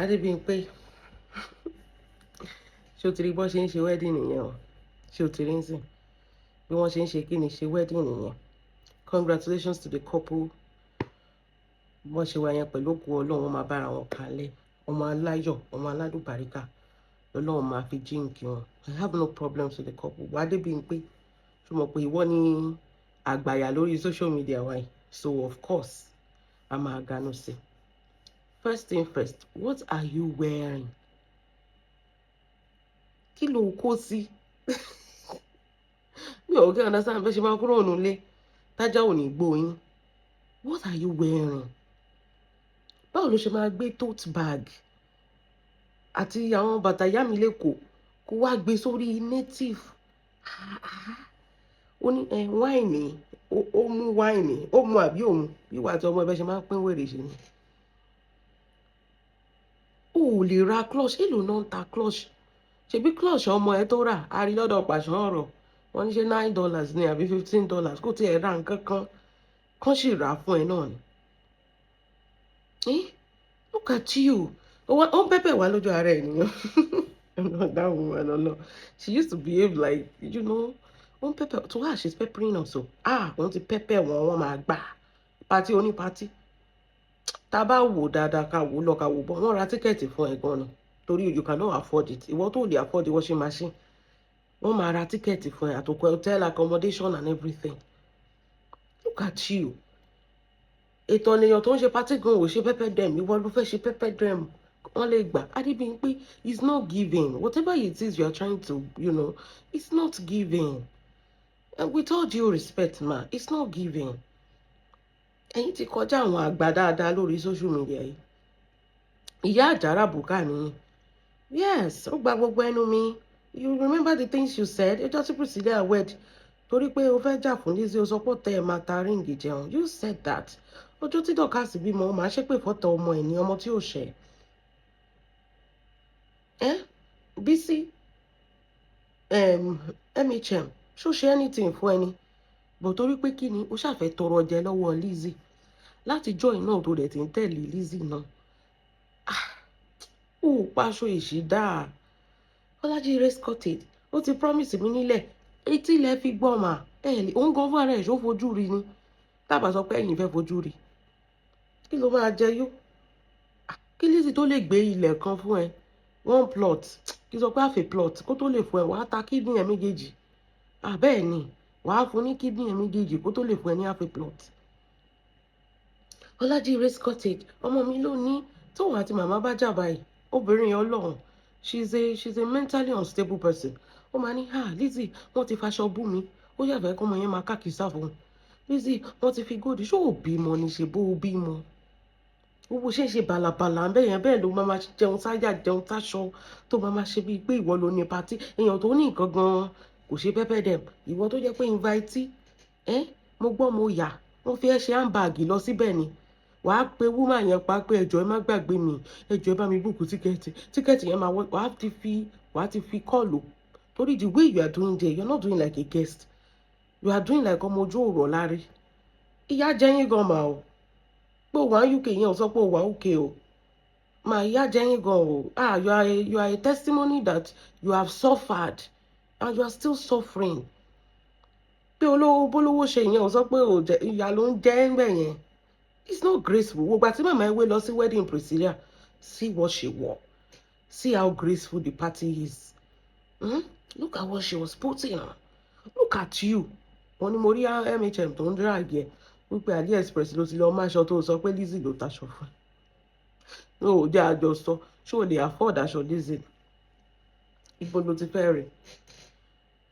Adebimpe, ṣé o ti rí bó ṣe ń ṣe wedding nìyẹn o? Ṣé o ti rí ń sìn bí wọ́n ṣe ń ṣe kí ni ṣe wedding nìyẹn? Congratulations to the couple. Bọ́n ṣe wá yẹn pẹ̀lú òkú Ọlọ́run, wọ́n máa bára wọn kalẹ̀. Ọmọ aláyọ̀, ọmọ aládùbáríkà lọ́lọ́run máa fi jíǹkì wọn. I have no problems with the couple. Wà Adebimpe, ṣé o mọ̀ pé ìwọ ni àgbàyà lórí social media wa yìí? So of course, a máa ganu sí. First thing first, what are you wearing? Kí ló kó sí? Mi ò kí understand bẹ́ẹ̀ ṣe máa kúrò nílé tájà ò ní gbóyin. What are you wearing? Báwo ló ṣe máa gbé tote bag àti àwọn bàtà yá mi lẹ́kọ̀ọ́ kó wá gbé sórí native? Ó ní wáìnì, ó mú wáìnì, ó mu àbí òmu bí wàá tí ọmọ ẹbẹ ṣe máa ń pín wèrè ṣe ni. O ò lè ra clutch, èlò náà ń ta clutch. Ṣebí clutch ọmọ ẹ tó rà á rí lọ́dọ̀ pàṣán ọ̀rọ̀ wọ́n ní ṣe $9 ní àbí $15 kó tiẹ̀ ra nǹkan kan sì rà fún ẹ náà ni. Look at you. Ó ń pẹ́pẹ́ wá lójú ara ẹ̀ nìyẹn. That woman, no. She used to behave like, you know, ó ń pẹ́pẹ́ to her she's peppering us o. Wọ́n ti pẹ́pẹ́ wọ́n máa gbà pátí oní pátí. Tá a bá wò dáadáa ká wò lọ ká wò bọ̀ wọ́n ra tíkẹ́ẹ̀tì fún ẹ gan-an torí you cannot afford it. Ìwọ tó lè afford washing machine wọ́n máa ra tíkẹ́ẹ̀tì fún ẹ àtòkọ hotel accommodation and everything. Look at you. Ètò ènìyàn tó ń ṣe pátí gan ò ṣe pẹ́pẹ́ dem ìwọ ló fẹ́ ṣe pẹ́pẹ́ dem wọ́n lè gbà. Adebimpe is not giving. Whatever it is you are trying to, you know, it's not giving. And with all due respect ma, it's not giving. Ẹ̀yin ti kọjá àwọn àgbà dáadáa lórí social media yìí. Ìyá àjàrà bùkà ni. Yes, ó gba gbogbo ẹnu mi. You remember the things you said? Ẹjọ́ tí Priscilla wed torí pé o fẹ́ jà fún Lizzy o sọ pé tẹ́ ẹ máa ta ríǹgì jẹun. You said that. Ọjọ́ tí Dorcas bímọ o máa ṣépè fọ́tọ̀ ọmọ ẹ̀ ní ọmọ tí ò ṣẹ̀. Bísí MHM ṣó ṣe anything fún ẹni? Bọ̀ torí pé kí ni o ṣàfẹ́ tọrọ jẹ lọ́wọ́ Lizzy láti joy náà tó dẹ̀ ti ń tẹ̀lé Lizzy náà. Ó paṣọ èṣì dáa. Ọlájí race cottage ó ti promise mi nílẹ̀ etí ilẹ̀ fi gbọ́ mà òun gan fún ara ẹ̀ ṣó fojú rí ni tábà sọ pé ẹ̀yin fẹ́ fojú rí kí ló máa jẹ yó. Kí Lizzy tó lè gbé ilẹ̀ kan fún ẹ 1 plot kí sọ pé half a plot kó tó lè fún ẹ wàá ta kídìní ẹ méjèèjì. Bẹ́ẹ̀ ni wàá fún ní kídìní ẹ méjèèjì kó tó lè fún ẹ ní half a plot. Ọlájí race cottage ọmọ mi ló ní tóun àti màmá bá jà báyìí obìnrin Ọlọ́run she's a mentally unstable person. Ó máa ní Lizzy wọ́n ti faṣọ bú mi ó yàfẹ́ kọ́mọ yẹn máa káàkiri fún un. Lizzy wọ́n ti fi góòdì ṣó ò bímọ ní ṣe bó o bímọ. Owó ṣe ń ṣe bàlàbàlà bẹ́ẹ̀ ló máa jẹun sáyà jẹun táṣọ tó máa ṣe bíi pé ìwọ ló ní patí èèyàn tó ní nǹkan gan-an kò ṣe pẹ́pẹ́ dem ìwọ tó jẹ́ pé invitee mo gbọ́ mo yà wọ́n fi ẹ́ ṣe handbag lọ síbẹ̀ ni wàá pe woman yẹn pa pé ẹjọ́ ẹ má gbàgbé mi ẹjọ́ ẹ bá mi búùkù tíkẹ́ẹ̀tì yẹn máa wàá ti fi kọ́ọ̀lù torí the way you are doing there you are not doing like a guest you are doing like ọmọ ojú ọ̀rọ̀ láre. Ìyá jẹ́yìn gan mà o pé òwà UK yẹn ò sọ pé òwà UK o mà ìyá jẹ́yìn gan o you are a testimony that you have suffered and you are still suffering. Pé olówó bólówó ṣe yẹn ò sọ pé ìyá ló ń jẹ́ ń bẹ̀ yẹn. It's not graceful. Gbogbo àti màmá ẹ wé lọ sí wedding Priscilla. See what she wore. See how graceful the party is. Look at what she was putting on. Look at you. Wọ́n ní mo rí MHM tó ń drag yẹ wípé AliExpress ló ti lọ máṣọ tó sọ pé Lizzy ló taṣọ fún. Ó jẹ́ àjọsọ ṣé o lè afford aṣọ Lizzy? Ibo ló ti fẹ́ rẹ̀?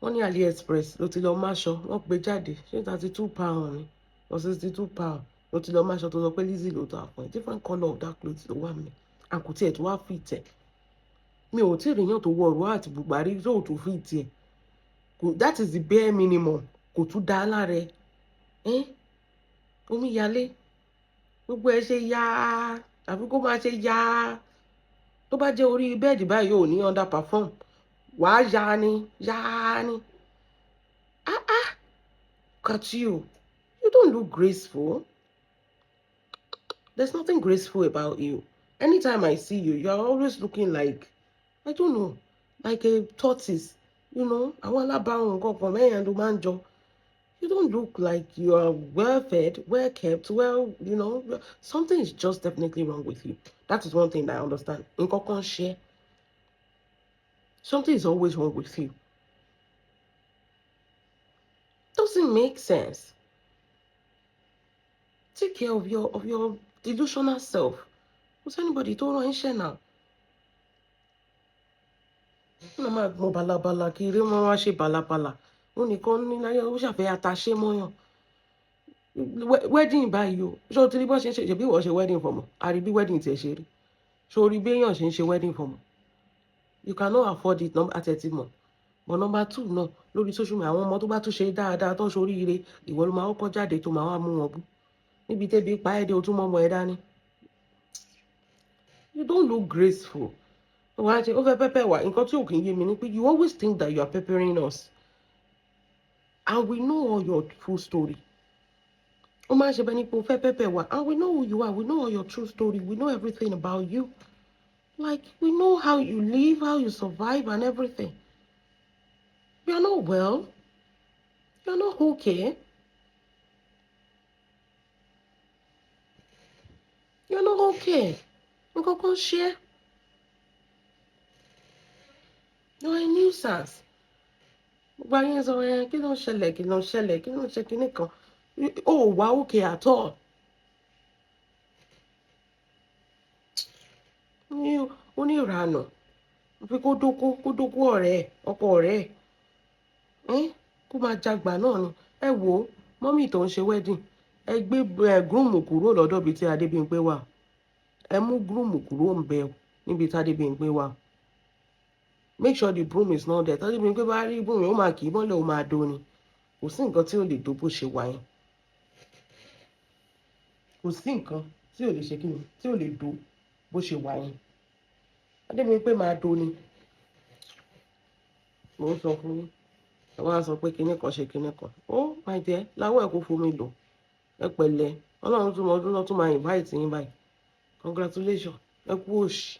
Wọ́n ní AliExpress ló ti lọ máṣọ wọ́n gbé jáde ṣé £32 ni or £62 ló ti lọ máṣọ tó sọ pé Lizzy ló ta fún ẹ. Different colour of that clothes ló wà mí àkùtì ẹ̀ tó wá fit ẹ̀. Mi ò tí ì ríyàn tó wọ ọ̀rọ̀ àti bùgbàrí tó tó fit ẹ̀. That is the bare minimum. Kò tún dá lára ẹ. Omi yalé gbogbo ẹ ṣe yá àbí kó máa ṣe yá tó bá jẹ́ orí bẹ́ẹ̀dì báyìí ò ní underperform wàá yá ni. Look at you. You don't look graceful. There's nothing graceful about you. Anytime I see you, you are always looking like, I don't know, like a tortoise. You know, àwọn alábàárùn kankan mẹ́yàn ló máa ń jọ. You don't look like you are well fed, well kept, well, you know, something is just definitely wrong with you. That is one thing that I understand. Nǹkan kan ṣe. Something is always wrong with you. Doesn't make sense. Take care of your delusional self. Who's anybody tó rán iṣẹ́ náà? Wọ́n máa gbọ́n balabala kiri, wọ́n wá ṣe balabala. Wọ́n nìkan ní láyé ó ṣàfẹ́ àtàṣe mọ́yàn. Wedding báyìí o. Ṣé o ti rí bó ṣe ń ṣe? Ṣebí ìwọ ṣe wedding fọmọ? A rí bí wedding tiẹ̀ ṣe rí. Ṣé o rí bí èèyàn ṣe ń ṣe wedding fọmọ? You cannot afford it, àtẹ̀tí mọ̀. But number 2 náà lórí social media, àwọn ọmọ tó bá tún ṣe dáadáa tó ń ṣoríire, ìwọ ló máa kọ́kọ́ jáde tó máa wá mú wọn bú. Níbi tẹ́bi pa ẹ́ dé o tún mọ́ ọmọ ẹ dání. You don't look graceful. Wọ́n á ṣe ó fẹ́ pẹ́pẹ́ wà. Nǹkan tí ò kì í yé mi ni pé you always think that you are peppering us. And we know all your full story. Ó máa ń ṣe bẹ́ẹ̀ ni pé o fẹ́ pẹ́pẹ́ wà. And we know who you are. We know all your true story. We know everything about you. Like, we know how you live, how you survive and everything. You're not well. You're not okay. You're not okay. Nǹkan kan ṣe. You're a nuisance. Gbogbo ayé sọ kí ló ń ṣẹlẹ̀, kí ló ń ṣẹlẹ̀, kí ló ń ṣe kinní kan. Ó wà okay at all. Ó ní ìranù. Fi kó dókó ọ̀rẹ́ ọkọ ọ̀rẹ́ ẹ̀. Kó máa jagbà náà ni. Ẹ wò ó, mọ́mì tó ń ṣe wedding. Ẹ gbé groom kúrò lọ́dọ̀ ibi tí Adebimpe wà. Ẹ mú groom kúrò ń bẹ níbi tí Adebimpe wà. Make sure the broom is not there. Adebimpe bá rí broom ó máa kì í mọ́lẹ̀ ó máa dó ni. Kò sí nǹkan tí ò lè dó bó ṣe wà yẹn. Kò sí nǹkan tí ò lè ṣe kíni tí ò lè dó bó ṣe wà yẹn. Adebimpe máa dó ni. Mo ń sọ fún yín. Wọ́n á sọ pé kinní kan ṣe kinní kan. Ó my dear, láwọ̀ ẹ̀ kó fomi lò. Ẹ pẹ̀lẹ́. Ọlọ́run tún mọ ọdún náà tún máa invite yín báyìí. Congratulations. Ẹ kú òṣì.